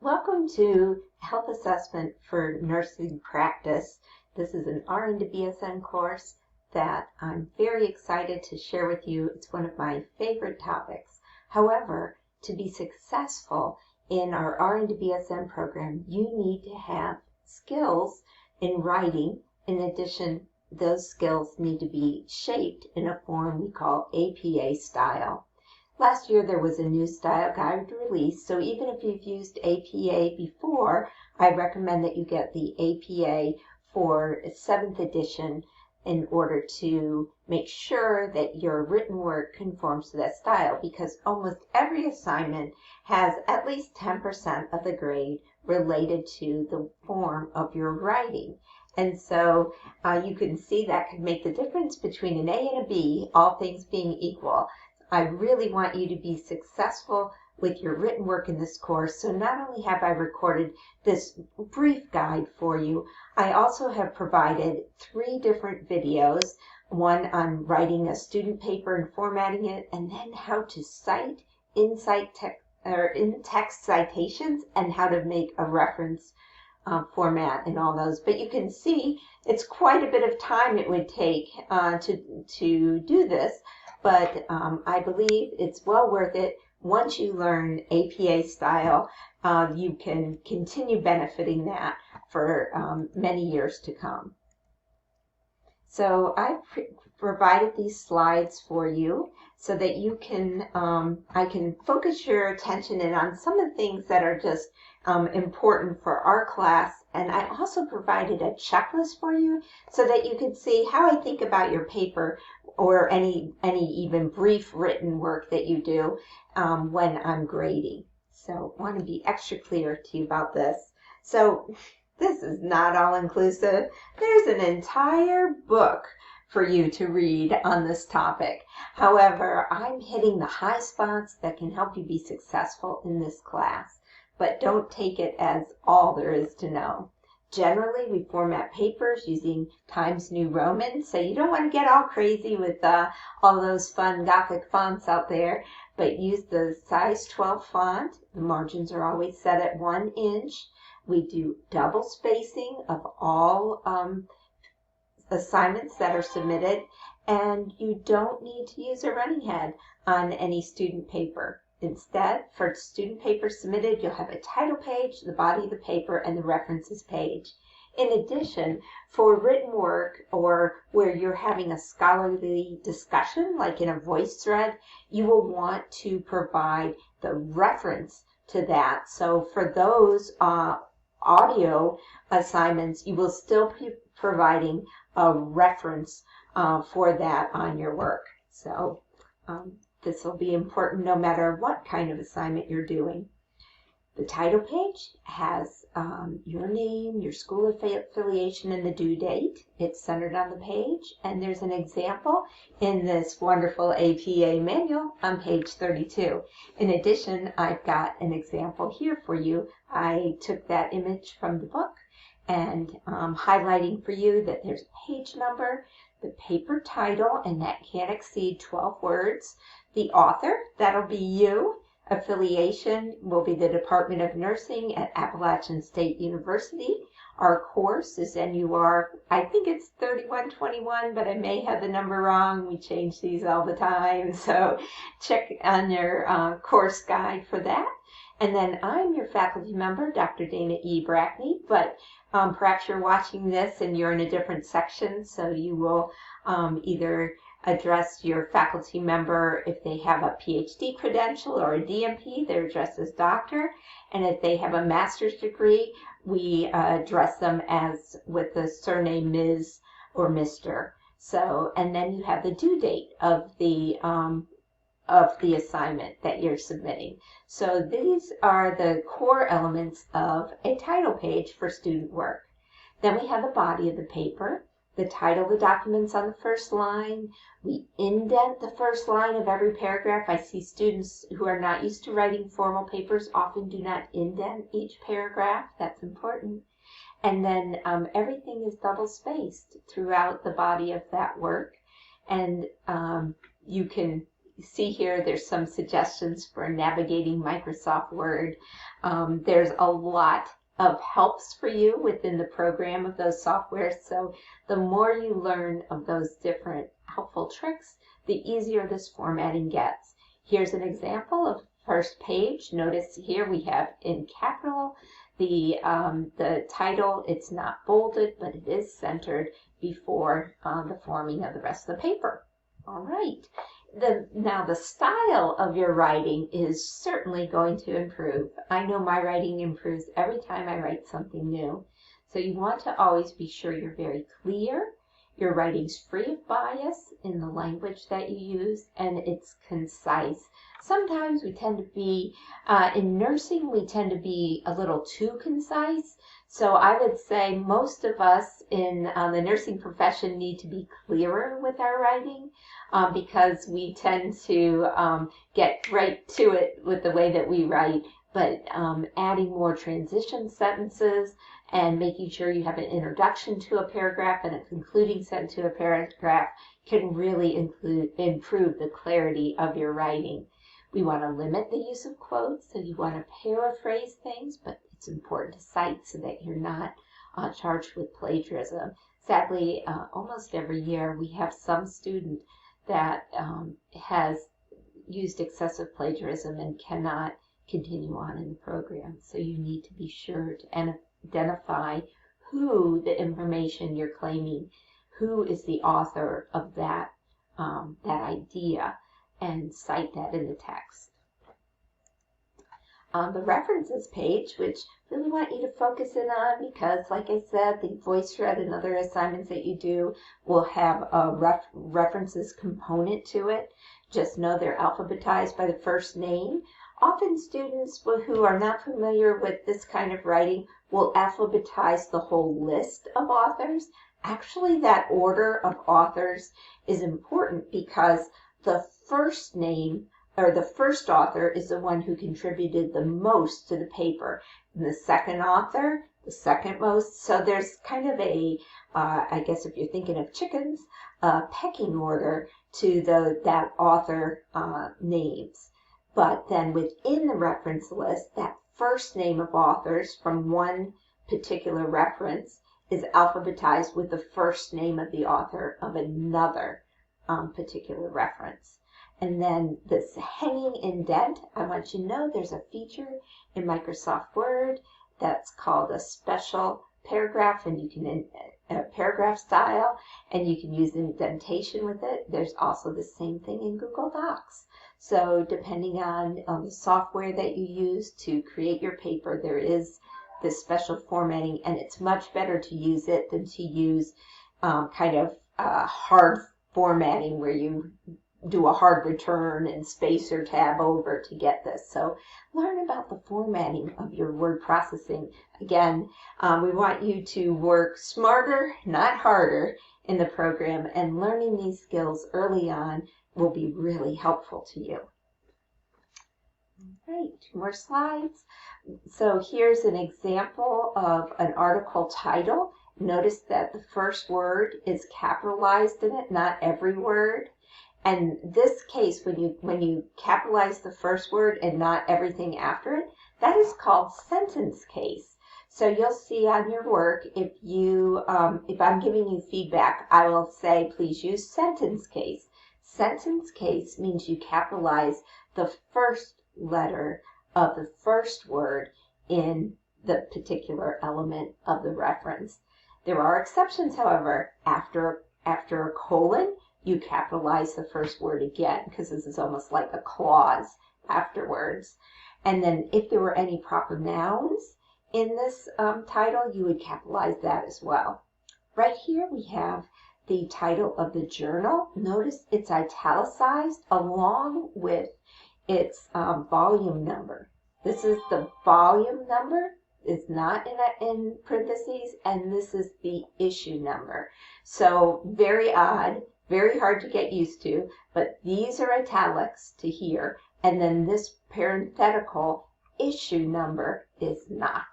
Welcome to Health Assessment for Nursing Practice. This is an RN to BSN course that I'm very excited to share with you. It's one of my favorite topics. However, to be successful in our RN to BSN program, you need to have skills in writing. In addition, those skills need to be shaped in a form we call APA style. Last year there was a new style guide released, so even if you've used APA before, I recommend that you get the APA for 7th edition in order to make sure that your written work conforms to that style, because almost every assignment has at least 10% of the grade related to the form of your writing. And so you can see that could make the difference between an A and a B, all things being equal. I really want you to be successful with your written work in this course. So not only have I recorded this brief guide for you, I also have provided 3 different videos, one on writing a student paper and formatting it, and then how to cite in-text citations and how to make a reference format in all those. But you can see it's quite a bit of time it would take to do this. But I believe it's well worth it. Once you learn APA style, you can continue benefiting that for many years to come. So I've provided these slides for you so that you can, I can focus your attention in on some of the things that are just important for our class. And I also provided a checklist for you so that you can see how I think about your paper or any even brief written work that you do when I'm grading. So I want to be extra clear to you about this. So this is not all inclusive. There's an entire book for you to read on this topic. However, I'm hitting the high spots that can help you be successful in this class, but don't take it as all there is to know. Generally, we format papers using Times New Roman, so you don't want to get all crazy with all those fun Gothic fonts out there, but use the size 12 font. The margins are always set at 1 inch. We do double spacing of all assignments that are submitted, and you don't need to use a running head on any student paper. Instead, for student paper submitted, you'll have a title page, the body of the paper, and the references page. In addition, for written work or where you're having a scholarly discussion, like in a voice thread, you will want to provide the reference to that. So for those audio assignments, you will still be providing a reference for that on your work. So this will be important no matter what kind of assignment you're doing. The title page has your name, your school affiliation, and the due date. It's centered on the page, and there's an example in this wonderful APA manual on page 32. In addition, I've got an example here for you. I took that image from the book and highlighting for you that there's a page number, the paper title, and that can't exceed 12 words. The author, that'll be you. Affiliation will be the Department of Nursing at Appalachian State University. Our course is NUR, I think it's 3121, but I may have the number wrong. We change these all the time, so check on your course guide for that. And then I'm your faculty member, Dr. Dana E. Brackney, but perhaps you're watching this and you're in a different section, so you will either address your faculty member if they have a PhD credential or a DMP, they're addressed as doctor. And if they have a master's degree, we address them as with the surname Ms. or Mr. So, and then you have the due date of the assignment that you're submitting. So these are the core elements of a title page for student work. Then we have the body of the paper. The title of the document's on the first line. We indent the first line of every paragraph. I see students who are not used to writing formal papers often do not indent each paragraph. That's important. And then everything is double spaced throughout the body of that work. And you can see here, there's some suggestions for navigating Microsoft Word. There's a lot of helps for you within the program of those softwares. So the more you learn of those different helpful tricks, the easier this formatting gets. Here's an example of first page. Notice here we have in capital the title. It's not bolded, but it is centered before the forming of the rest of the paper. All right. Now the style of your writing is certainly going to improve. I know my writing improves every time I write something new. So you want to always be sure you're very clear, your writing's free of bias in the language that you use, and it's concise. Sometimes we tend to be, in nursing, we tend to be a little too concise. So I would say most of us in the nursing profession need to be clearer with our writing because we tend to get right to it with the way that we write, but adding more transition sentences and making sure you have an introduction to a paragraph and a concluding sentence to a paragraph can really improve the clarity of your writing. We want to limit the use of quotes, so you want to paraphrase things, but it's important to cite so that you're not charged with plagiarism. Sadly, almost every year we have some student that has used excessive plagiarism and cannot continue on in the program. So you need to be sure to identify who the information you're claiming, who is the author of that idea, and cite that in the text. On the references page, which I really want you to focus in on because, like I said, the voice read and other assignments that you do will have a references component to it. Just know they're alphabetized by the first name. Often students who are not familiar with this kind of writing will alphabetize the whole list of authors. Actually, that order of authors is important because the first name or the first author is the one who contributed the most to the paper. And the second author, the second most. So there's kind of a, I guess if you're thinking of chickens, a pecking order to that author names. But then within the reference list, that first name of authors from one particular reference is alphabetized with the first name of the author of another particular reference. And then this hanging indent, I want you to know there's a feature in Microsoft Word that's called a special paragraph, and you can paragraph style, and you can use indentation with it. There's also the same thing in Google Docs. So depending on the software that you use to create your paper, there is this special formatting, and it's much better to use it than to use kind of hard formatting where you do a hard return and space or tab over to get this. So learn about the formatting of your word processing. Again, we want you to work smarter, not harder in the program, and learning these skills early on will be really helpful to you. All right, 2 more slides. So here's an example of an article title. Notice that the first word is capitalized in it, not every word. And this case, when you capitalize the first word and not everything after it, that is called sentence case. So you'll see on your work, if I'm giving you feedback, I will say, please use sentence case. Sentence case means you capitalize the first letter of the first word in the particular element of the reference. There are exceptions, however. After a colon, you capitalize the first word again because this is almost like a clause afterwards. And then if there were any proper nouns in this title, you would capitalize that as well. Right here we have the title of the journal. Notice it's italicized along with its volume number. This is the volume number. It's not in parentheses, and this is the issue number. So very odd. Very hard to get used to, but these are italics to here, and then this parenthetical issue number is not.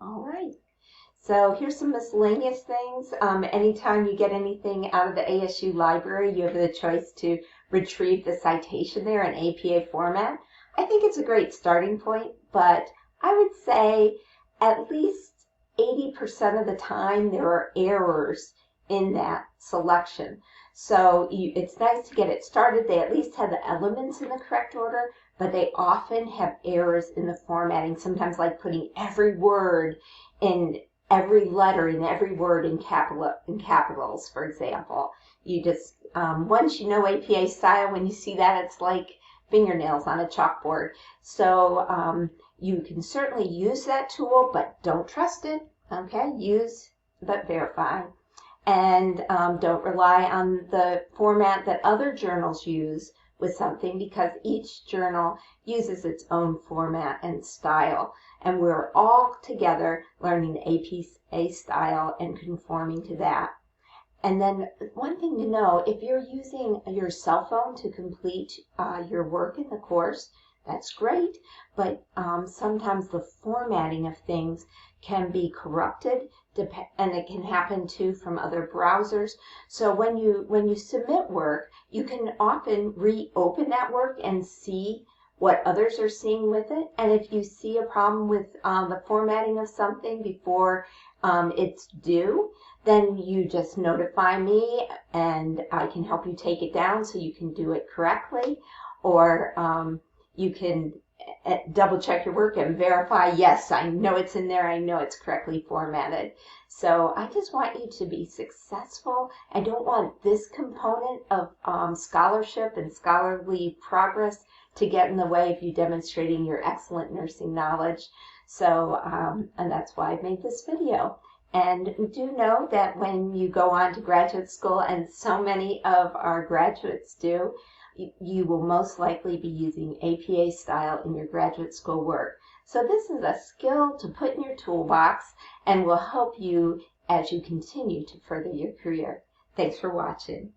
All right, so here's some miscellaneous things. Anytime you get anything out of the ASU library, you have the choice to retrieve the citation there in APA format, I think it's a great starting point, but I would say at least 80% of the time there are errors in that selection. So it's nice to get it started. They at least have the elements in the correct order, but they often have errors in the formatting, sometimes like putting every word in every letter in every word in capitals, for example. You just, once you know APA style, when you see that, it's like fingernails on a chalkboard. So you can certainly use that tool, but don't trust it. Okay, use but verify. And don't rely on the format that other journals use with something, because each journal uses its own format and style. And we're all together learning the APA style and conforming to that. And then one thing to know, if you're using your cell phone to complete your work in the course, that's great, but sometimes the formatting of things can be corrupted, and it can happen too from other browsers. So when you submit work, you can often reopen that work and see what others are seeing with it. And if you see a problem with the formatting of something before it's due, then you just notify me and I can help you take it down so you can do it correctly. Or you can double check your work and verify, yes, I know it's in there, I know it's correctly formatted. So I just want you to be successful. I don't want this component of scholarship and scholarly progress to get in the way of you demonstrating your excellent nursing knowledge. So, and that's why I made this video. And do know that when you go on to graduate school, and so many of our graduates do, you will most likely be using APA style in your graduate school work. So this is a skill to put in your toolbox and will help you as you continue to further your career. Thanks for watching.